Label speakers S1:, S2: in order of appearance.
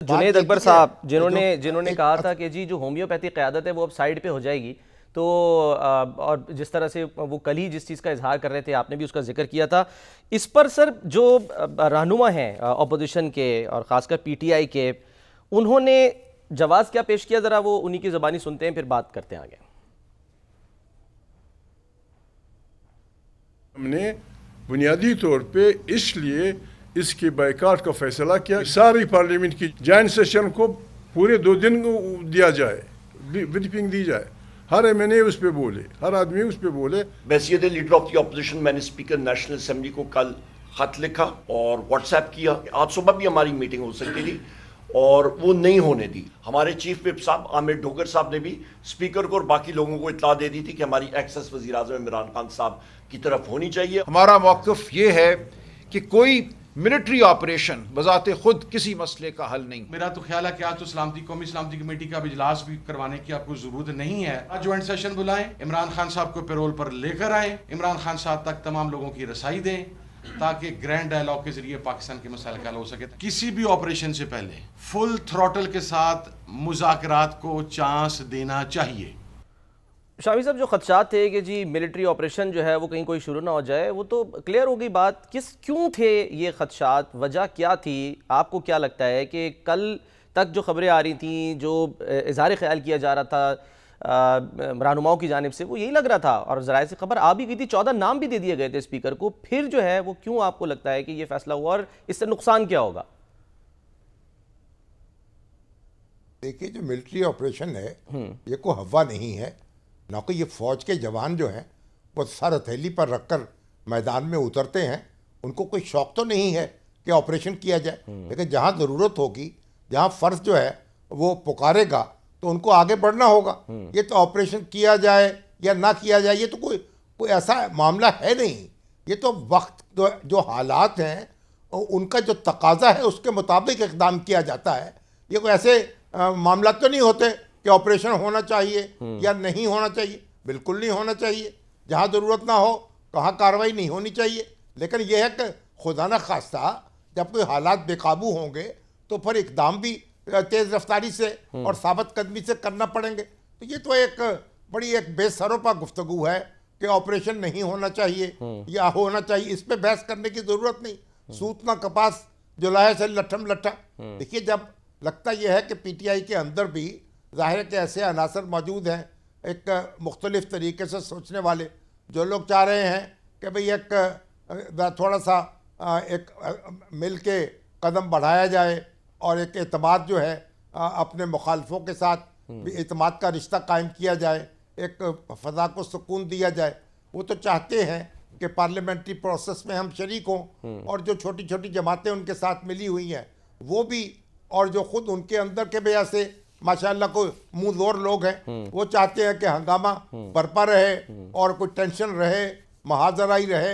S1: जुनेद अकबर साहब जिन्होंने कहा था कि जी जो होम्योपैथी क़यादत है वो अब साइड पे हो जाएगी, तो और जिस तरह से वो कल ही जिस चीज़ का इजहार कर रहे थे आपने भी उसका जिक्र किया था, इस पर सर जो रहनुमा हैं अपोजिशन के और ख़ासकर पीटीआई के, उन्होंने जवाब क्या पेश किया, ज़रा वो उन्हीं की ज़बानी सुनते हैं फिर बात करते हैं आगे।
S2: हमने बुनियादी तौर पे इसलिए इसके बाइकाट का फैसला किया, सारी पार्लियामेंट की जॉइंट सेशन को पूरे 2 दिन दिया जाए, ब्रीफिंग दी जाए, हर एमएनए उस पे बोले, हर आदमी उस पे बोले।
S3: वैसे लीडर ऑफ द ऑपोजिशन, मैंने स्पीकर नेशनल असेंबली को कल खत लिखा और व्हाट्सएप किया। आज सुबह भी हमारी मीटिंग हो सकती थी और वो नहीं होने दी। हमारे चीफ विप साहब आमिर ढोगर साहब ने भी स्पीकर को और बाकी लोगों को इत्तला दे दी थी कि हमारी एक्सेस वज़ीर आज़म इमरान खान साहब की तरफ होनी चाहिए।
S4: हमारा मौक़िफ़ ये है कि कोई मिलिट्री ऑपरेशन बजाते खुद किसी मसले का हल नहीं।
S5: मेरा तो ख्याल है कि आज तो कौमी सलामती कमेटी का इजलास भी करवाने की आपको जरूरत नहीं है। आज ज्वाइंट सेशन बुलाएं, इमरान खान साहब को पैरोल पर लेकर आए, इमरान खान साहब तक तमाम लोगों की रसाई दें ताकि ग्रैंड डायलॉग के जरिए पाकिस्तान के मसाइल का हल हो सके। किसी भी ऑपरेशन से पहले फुल थ्रॉटल के साथ मुज़ाकरात को चांस देना चाहिए।
S1: शामी साहब, जो खदशात थे कि जी मिलिट्री ऑपरेशन जो है वो कहीं कोई शुरू ना हो जाए, वो तो क्लियर हो गई बात। क्यों थे ये खदशात, वजह क्या थी? आपको क्या लगता है कि कल तक जो खबरें आ रही थी, जो इज़हार ख्याल किया जा रहा था रहनुमाओं की जानिब से, वो यही लग रहा था और ज़राए से खबर आ भी गई थी, 14 नाम भी दे दिए गए थे स्पीकर को, फिर जो है वो क्यों आपको लगता है कि ये फैसला हुआ और इससे नुकसान क्या होगा?
S6: देखिए, जो मिलिट्री ऑपरेशन है ये कोई हवा नहीं है, ना कि ये फौज के जवान जो हैं वो सर हथेली पर रखकर मैदान में उतरते हैं। उनको कोई शौक तो नहीं है कि ऑपरेशन किया जाए, लेकिन जहाँ ज़रूरत होगी, जहाँ फ़र्ज जो है वो पुकारेगा तो उनको आगे बढ़ना होगा। ये तो ऑपरेशन किया जाए या ना किया जाए, ये तो कोई ऐसा मामला है नहीं। ये तो वक्त जो हालात हैं उनका जो तकाजा है उसके मुताबिक इक़दाम किया जाता है। ये कोई ऐसे मामला तो नहीं होते कि ऑपरेशन होना चाहिए या नहीं होना चाहिए। बिल्कुल नहीं होना चाहिए। जहाँ ज़रूरत ना हो कहाँ कार्रवाई नहीं होनी चाहिए। लेकिन यह है कि खुदा न खास्ता जब कोई हालात बेकाबू होंगे तो फिर इकदाम भी तेज़ रफ्तारी से और साबित कदमी से करना पड़ेंगे। तो ये तो एक बड़ी एक बेसरोपा गुफ्तगू है कि ऑपरेशन नहीं होना चाहिए या होना चाहिए। इस पर बहस करने की ज़रूरत नहीं। सूत ना कपास जुलाहे से लट्ठम लट्ठा। देखिए, जब लगता यह है कि पीटीआई के अंदर भी ज़ाहिर है कि ऐसे अनासर मौजूद हैं, एक मुख्तलिफ़ तरीके से सोचने वाले, जो लोग चाह रहे हैं कि भाई एक थोड़ा सा एक मिल के कदम बढ़ाया जाए और एक एतमाद जो है अपने मुखालफों के साथ भी एतमाद का रिश्ता कायम किया जाए, एक फ़ज़ा को सुकून दिया जाए। वो तो चाहते हैं कि पार्लियामेंट्री प्रोसेस में हम शरीक हों और जो छोटी छोटी जमातें उनके साथ मिली हुई हैं वो भी, और जो ख़ुद उनके अंदर के वजह से माशाअल्लाह को मुँह जोर लोग हैं, वो चाहते हैं कि हंगामा बरपा रहे और कोई टेंशन रहे, महाजराई रहे।